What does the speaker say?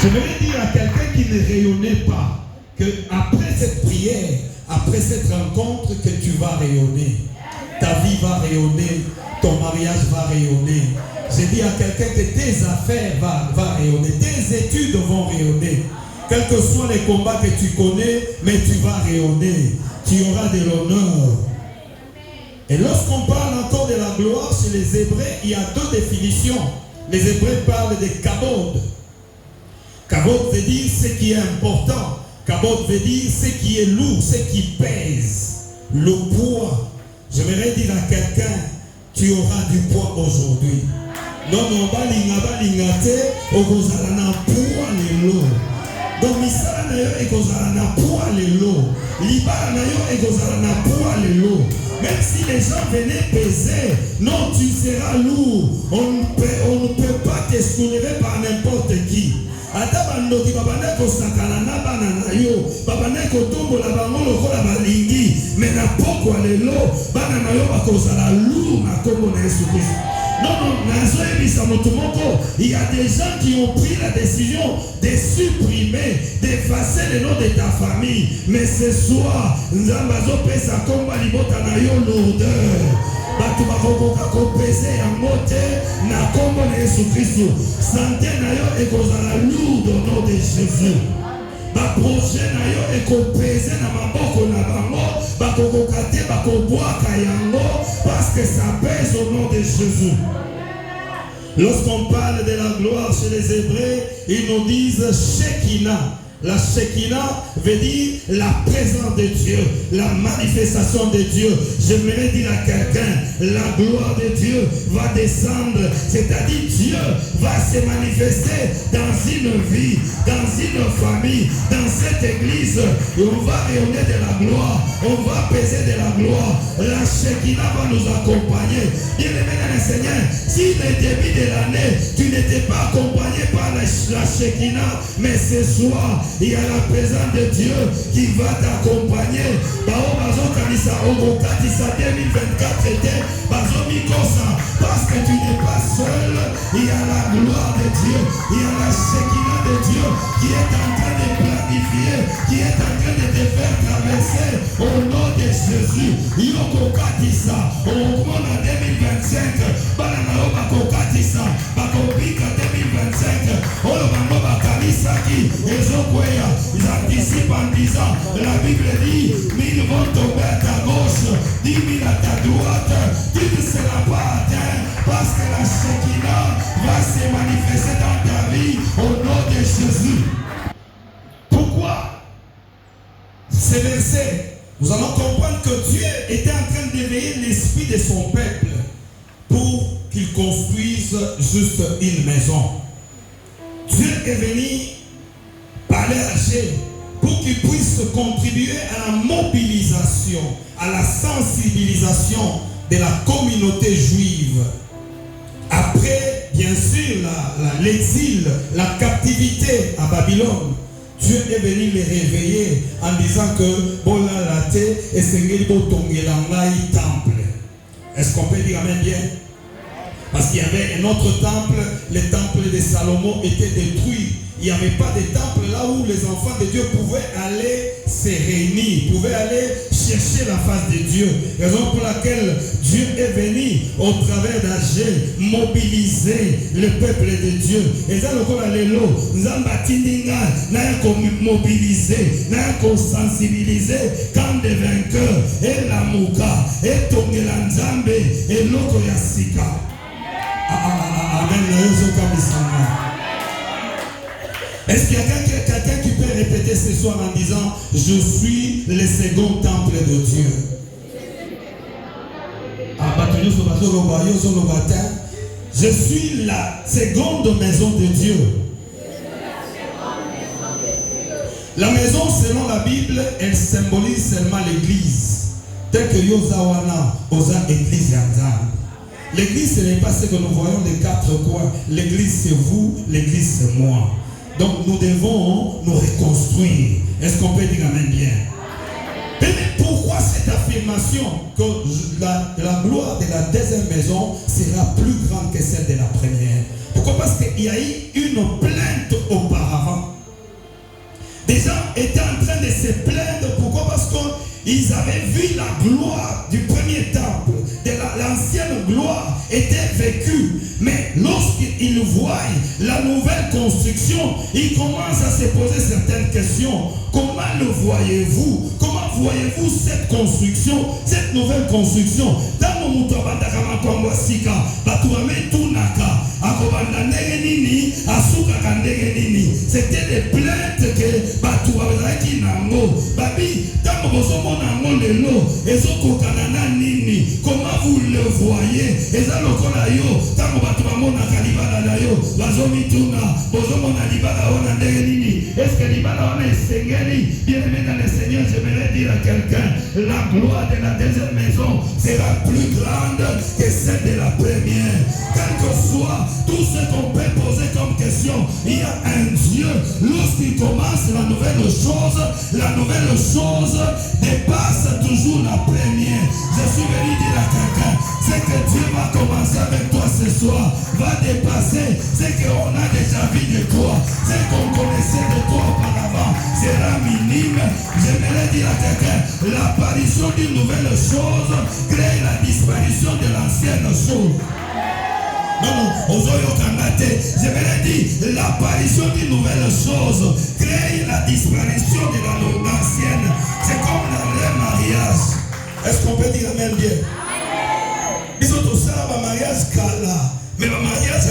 Je voudrais dire à quelqu'un qui ne rayonnait pas que après cette prière, après cette rencontre, que tu vas rayonner. Ta vie va rayonner, ton mariage va rayonner. J'ai dit à quelqu'un que tes affaires vont rayonner, tes études vont rayonner. Quels que soient les combats que tu connais, mais tu vas rayonner. Tu auras de l'honneur. Et lorsqu'on parle encore de la gloire chez les Hébreux, il y a deux définitions. Les Hébreux parlent de kabod. Kabod veut dire ce qui est important. Kabod veut dire ce qui est lourd, ce qui pèse. Le poids. J'aimerais dire à quelqu'un, tu auras du poids aujourd'hui. Non, non, balingate, ogozalana poids les lots. Donc, misala na yo egozalana poids les lots. Libala na yo egozalana poids les lots. Même si les gens venaient peser, non, tu seras lourd. On ne peut pas te soulever par n'importe qui. Ata bandoki babane ko sakala na bana na yo babane ko tombola bango lokola balingi mais na pokwa lelo bana na yo bakozala lourd na kombo na Yesu Christ. Non, il y a des gens qui ont pris la décision de supprimer, d'effacer le nom de ta famille. Mais ce soir, nous avons pesa komba libota na yo lourdeur. Batu bakokoka kopese ya mote na kombo na Yesu Christ. Santé na yo ekozala lourde au nom de Jésus. Ba projet na yo ekopese na maboko na bango bakokoka te bakobwaka yango parce que ça pèse au nom de Jésus. Lorsqu'on parle de la gloire chez les Hébreux, ils nous disent Shekinah. La Shekinah veut dire la présence de Dieu, la manifestation de Dieu. J'aimerais dire à quelqu'un, la gloire de Dieu va descendre, c'est-à-dire Dieu va se manifester dans une vie, dans une famille, dans cette église. On va rayonner de la gloire, on va peser de la gloire. La Shekinah va nous accompagner. Bien-aimé dans le Seigneur, si le début de l'année, tu n'étais pas accompagné par la Shekinah, mais ce soir, il y a la présence de Dieu qui va t'accompagner. Parce que tu n'es pas seul. Il y a la gloire de Dieu. Il y a la Shekinah de Dieu qui est en train de planifier, qui est en train de te faire traverser au nom de Jésus. Yoko Katisa, on augmente en 2025. Banana Bakokatisa, Bakopika 2025. Olobango Bakalisaki, Ezokwea, ils anticipent en disant, la Bible dit, 1000 vont tomber à ta gauche, 10 000 à ta droite, tu ne seras pas atteint parce que la Shekinah va se manifester dans ta vie au nom de Jésus. Pourquoi ces versets? Nous allons comprendre que Dieu était en train d'éveiller l'esprit de son peuple pour qu'il construise juste une maison. Dieu est venu parler à Dieu pour qu'il puisse contribuer à la mobilisation, à la sensibilisation de la communauté juive. Après, bien sûr, l'exil, la captivité à Babylone, Dieu est venu les réveiller en disant que Bola Late et Sengelibo Tongelangai temple. Est-ce qu'on peut dire amen bien? Parce qu'il y avait un autre temple, le temple de Salomon était détruit. Il n'y avait pas de temple là où les enfants de Dieu pouvaient aller se réunir, pouvaient aller chercher la face de Dieu. Raison pour laquelle Dieu est venu au travers d'Agé mobiliser le peuple de Dieu. Et ça, nous avons mobiliser, nous sensibiliser quand des vainqueurs, et la mouka, et Tongela Nzambe, et l'autre Yassika. Amen. Est-ce qu'il y a quelqu'un qui peut répéter ce soir en disant je suis le second temple de Dieu? Je suis la seconde maison de Dieu. La maison, selon la Bible, elle symbolise seulement l'église. Tel que Yozawana, Oza église Yanzan. L'église, ce n'est pas ce que nous voyons des quatre coins. L'église, c'est vous, l'église, c'est moi. Donc, nous devons nous reconstruire. Est-ce qu'on peut dire amen bien? Mais pourquoi cette affirmation que la gloire de la deuxième maison sera plus grande que celle de la première? Pourquoi? Parce qu'il y a eu une plainte auparavant. des gens étaient en train de se plaindre. Pourquoi? Parce qu'ils avaient vu la gloire du premier temple, de l'ancienne gloire était vécue. Mais lorsqu'ils voient la nouvelle construction, ils commencent à se poser certaines questions. Comment le voyez-vous? Comment voyez-vous cette construction, cette nouvelle construction? C'était des plaintes que Batuaki Nango. Babi, comment vous le voyez? Est-ce que Libana est Sengeli? Bien-aimé dans le Seigneur, j'aimerais dire à quelqu'un, la gloire de la deuxième maison sera plus grande que celle de la première. Quel que soit tout ce qu'on peut poser comme question, il y a un Dieu. Lorsqu'il commence la nouvelle chose dépasse toujours la première. Je suis venu dire à quelqu'un, ce que Dieu va commencer avec toi ce soir va dépasser ce qu'on a déjà vu de toi. Ce qu'on connaissait de toi auparavant sera minime. J'aimerais dire à quelqu'un, l'apparition d'une nouvelle chose crée la disparition de l'ancienne chose. Non, j'aimerais dire, l'apparition d'une nouvelle chose crée la disparition de l'ancienne. C'est comme le mariage. Est-ce qu'on peut dire amen bien? Ils ont tout ça, le mariage, mais le mariage,